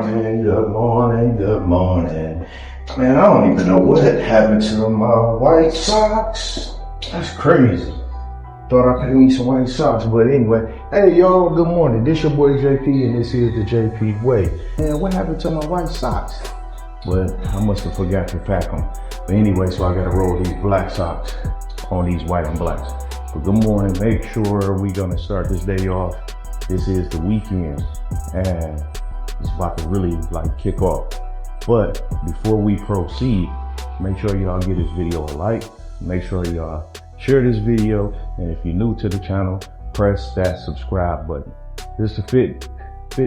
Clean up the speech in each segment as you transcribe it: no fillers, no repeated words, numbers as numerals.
morning, good morning, good morning. Man, I don't even know what happened to my white socks. That's crazy. Thought I could eat some white socks, but anyway. Hey y'all, good morning. This your boy JP and this is the JP Way. Man, what happened to my white socks? Well, I must have forgot to pack them. But anyway, so I gotta roll these black socks on these white and blacks. But good morning, make sure we're gonna start this day off. This is the weekend and it's about to really kick off. But before we proceed, make sure y'all give this video a like. Make sure y'all share this video. And if you're new to the channel, press that subscribe button. This is a fit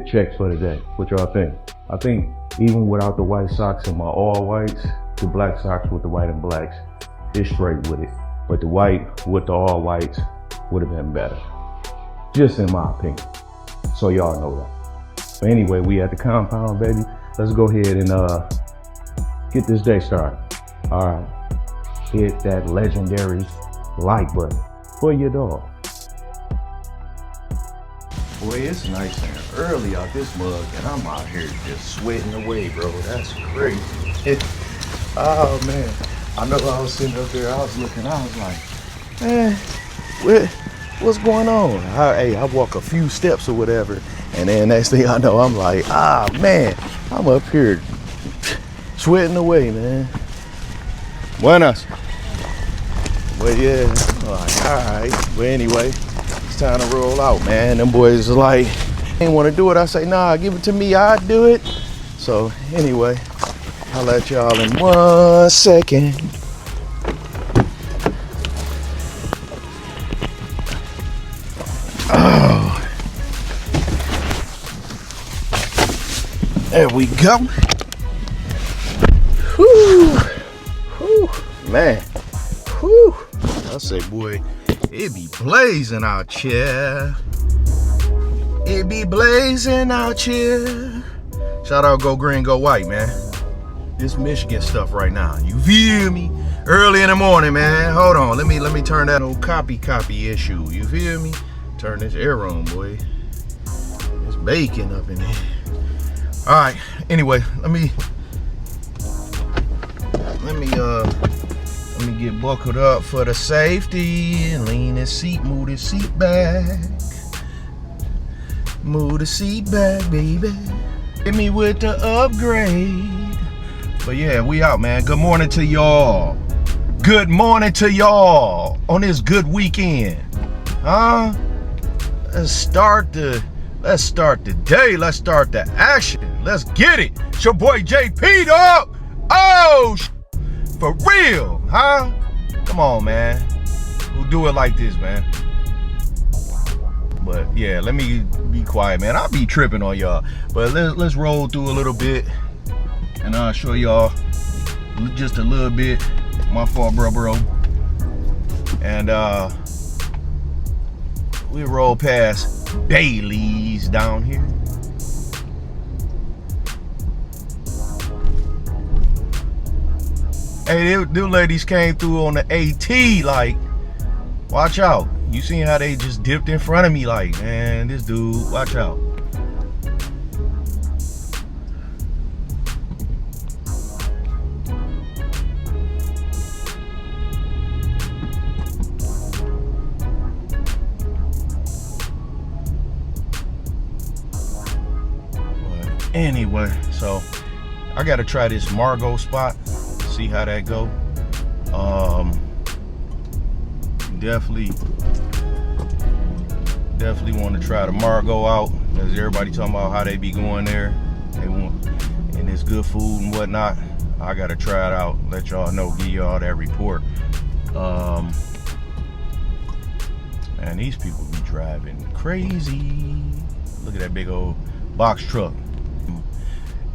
check for today. What y'all think? I think even without the white socks and my all whites, the black socks with the white and blacks is straight with it. But the white with the all whites would have been better. Just in my opinion. So y'all know that. But anyway, we at the compound, baby. Let's go ahead and get this day started. All right. Hit that legendary like button for your dog. Boy, it's nice and early out this mug, and I'm out here just sweating away, bro. That's crazy. Oh, man. I know I was sitting up there, I was looking, I was like, man, what's going on? I walk a few steps or whatever, and then next thing I know, I'm like, man, I'm up here sweating away, man. Buenas. But yeah, I'm like, all right. But anyway, it's time to roll out, man. Them boys are like, ain't want to do it. I say, nah, give it to me, I'll do it. So anyway, I'll let y'all in 1 second. Oh, there we go. Whew, whew, man, whew. I say, boy, it be blazing out here. It be blazing out here. Shout out, go green, go white, man. This Michigan stuff right now. You feel me? Early in the morning, man. Hold on. Let me turn that old copy issue. You feel me? Turn this air on, boy. It's baking up in here. All right. Anyway, let me get buckled up for the safety and lean this seat, move this seat back. Move the seat back, baby. Hit me with the upgrade. But yeah, we out, man. Good morning to y'all. Good morning to y'all on this good weekend. Huh? Let's start the day. Let's start the action. Let's get it. It's your boy JP, dog. Oh, for real, huh? Come on, man. We'll do it like this, man. But yeah, let me be quiet, man. I'll be tripping on y'all. But let's roll through a little bit. And I'll show y'all just a little bit. My fault, bro. And we roll past Bailey's down here. Hey, them ladies came through on the AT, like, watch out. You seen how they just dipped in front of me, like, man, this dude, watch out. Anyway, so I gotta try this Margot spot, see how that go. Definitely want to try the Margot out, because everybody talking about how they be going there. They want, and it's good food and whatnot. I gotta try it out, let y'all know, give y'all that report. And these people be driving crazy. Look at that big old box truck.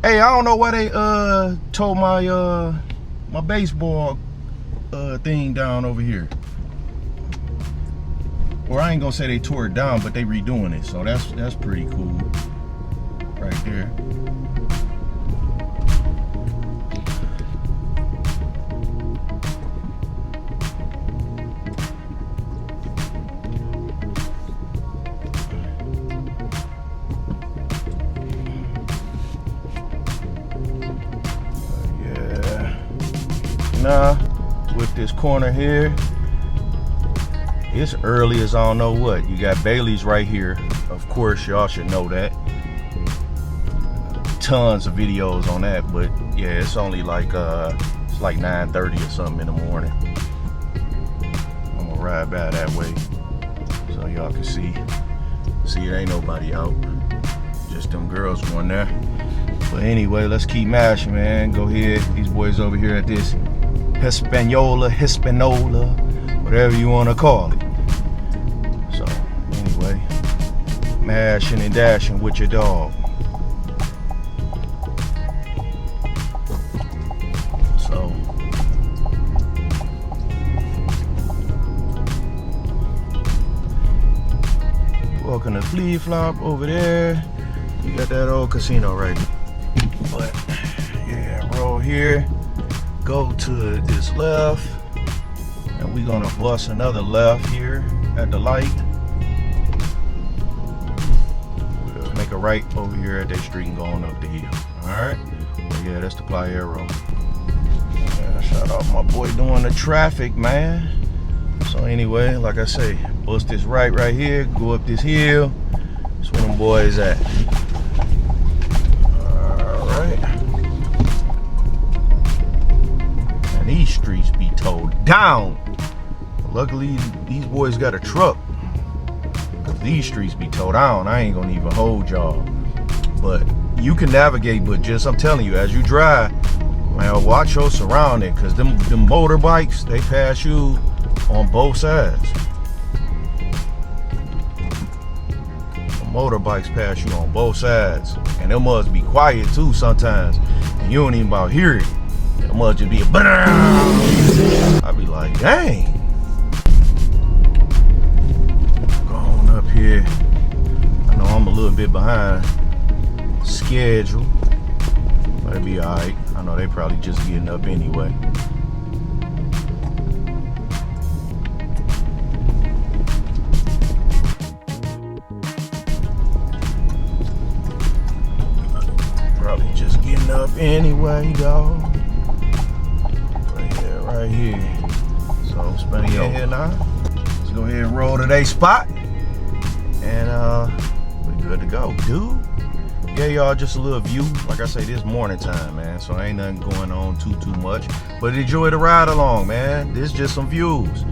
Hey, I don't know why they tore my my baseball thing down over here. Or I ain't gonna say they tore it down, but they redoing it, so that's pretty cool right there. now with this corner here. It's early as I don't know what. You got Bailey's right here. Of course, y'all should know that. Tons of videos on that, but yeah, it's only like it's like 9:30 or something in the morning. I'm gonna ride by that way so y'all can see. See, it ain't nobody out. Just them girls going there. But anyway, let's keep mashing, man. Go ahead. These boys over here at this Hispanola, whatever you want to call it. So, anyway, mashing and dashing with your dog. So, walking the flea flop over there. You got that old casino right there. But yeah, roll here, go to this left, and we're gonna bust another left here at the light. We'll make a right over here at that street and going up the hill. Alright? Yeah, that's the Playero. Yeah, shout out my boy doing the traffic, man. So anyway, like I say, bust this right here, go up this hill. That's where them boys at. These streets be towed down. Luckily, these boys got a truck. Cause these streets be towed down. I ain't gonna even hold y'all. But you can navigate, but just I'm telling you, as you drive, man, watch your surrounding. Cause them motorbikes, they pass you on both sides. The motorbikes pass you on both sides. And them must be quiet too sometimes. And you don't even about hear it. It must just be a I be like, dang. Going up here. I know I'm a little bit behind schedule, but it'll be alright. I know they probably just getting up anyway. Probably just getting up anyway, dog. Right here. So I'm spinning your here now. Let's go ahead and roll to their spot. And we're good to go, dude. Yeah, y'all, just a little view. Like I say, this morning time, man. So ain't nothing going on too much. But enjoy the ride along, man. This just some views.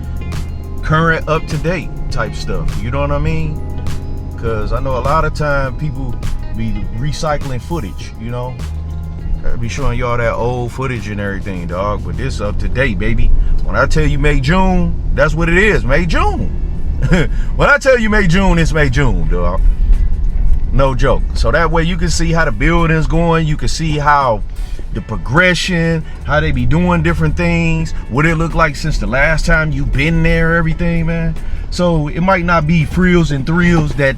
Current, up to date type stuff. You know what I mean? Cause I know a lot of time people be recycling footage, you know. I be showing y'all that old footage and everything, dog. But this up to date, baby. When I tell you May, June, that's what it is. May, June. When I tell you May, June, it's May, June, dog. No joke. So that way you can see how the building's going. You can see how the progression, how they be doing different things, what it look like since the last time you been there, everything, man. So it might not be frills and thrills that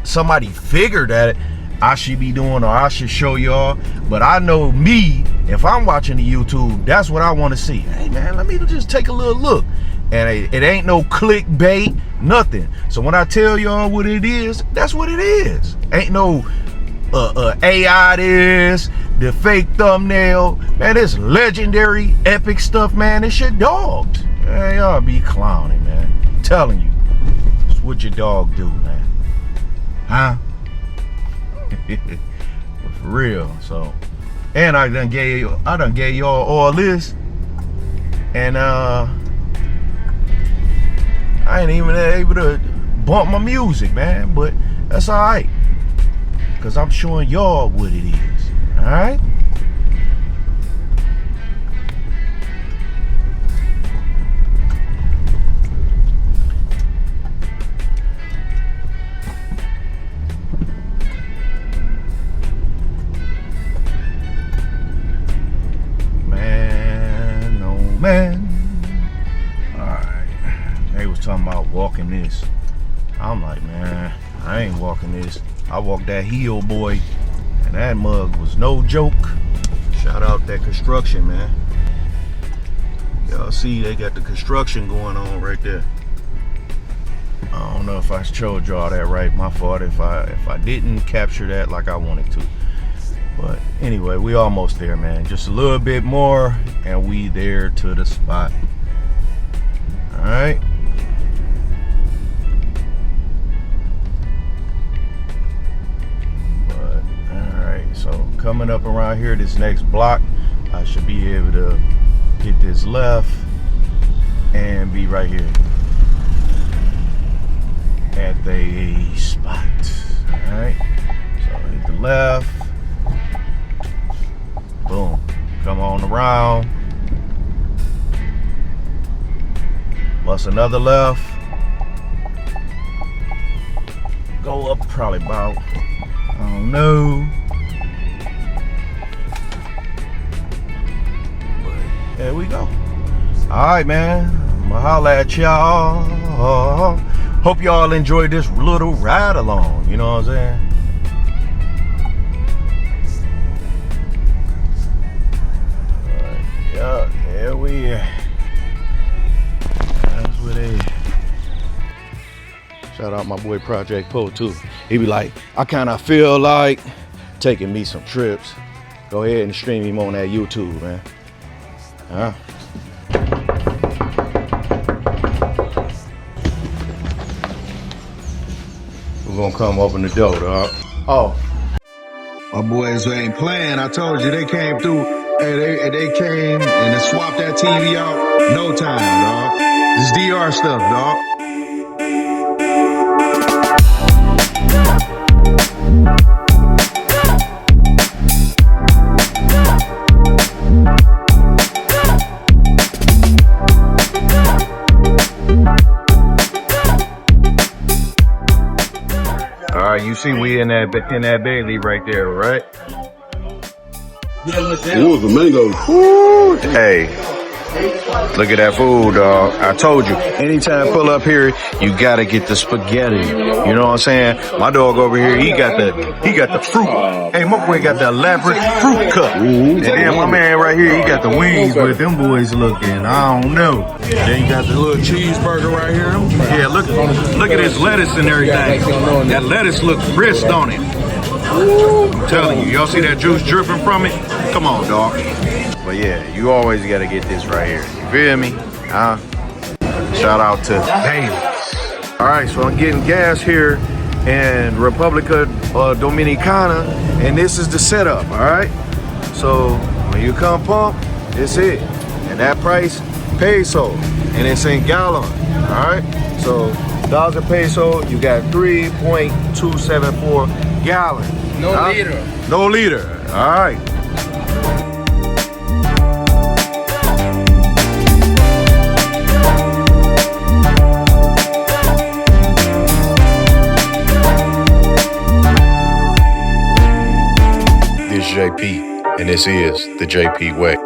somebody figured that I should be doing or I should show y'all, but I know me, if I'm watching the YouTube, that's what I want to see. Hey man, let me just take a little look. And it ain't no clickbait, nothing. So when I tell y'all what it is, that's what it is. Ain't no AI this, the fake thumbnail. Man, it's legendary, epic stuff, man. This shit dogs. Man, y'all be clowning, man. I'm telling you. It's what your dog do, man. Huh? For real. So, and I done gave y'all all this, and I ain't even able to bump my music, man, but that's all right, because I'm showing y'all what it is. All right. Man, all right. They was talking about walking this. I'm like, man, I ain't walking this. I walked that hill, boy, and that mug was no joke. Shout out that construction, man. Y'all see they got the construction going on right there. I don't know if I showed y'all that right. My fault if I didn't capture that like I wanted to. But anyway, we almost there, man. Just a little bit more and we there to the spot. All right. But all right, so coming up around here, this next block, I should be able to hit this left and be right here at the spot. All right, so hit the left, boom, come on around, bust another left, go up probably about, I don't know, but there we go. All right, man, I'ma holla at y'all. Hope y'all enjoyed this little ride along, you know what I'm saying? Yeah, there we are. That's where they. Shout out my boy Project Poe too. He be like, I kinda feel like taking me some trips. Go ahead and stream him on that YouTube, man. Huh? We're gonna come open the door, dog. Oh. My boys ain't playing. I told you they came through. Hey, they came and they swapped that TV out. No time, dog. This DR stuff, dog. All right, you see we in that Bailey right there, right? Ooh, the mango. Ooh, hey, look at that food, dog. I told you, anytime I pull up here, you gotta get the spaghetti. You know what I'm saying? My dog over here, he got the fruit. Hey, my boy got the elaborate fruit cup. And then my man right here, he got the wings, but them boys looking, I don't know. Then you got the little cheeseburger right here. Yeah, look at this lettuce and everything. That lettuce looks brisk on it. I'm telling you, y'all see that juice dripping from it? Come on, dog. But yeah, you always gotta get this right here. You feel me? Huh? Shout out to Bailey's. All right, so I'm getting gas here in Republica Dominicana, and this is the setup, all right? So when you come pump, it's it. And that price, peso, and it's in gallon, all right? So 1,000 peso, you got 3.274 gallon. No liter. No liter, all right. This JP, and this is the JP way.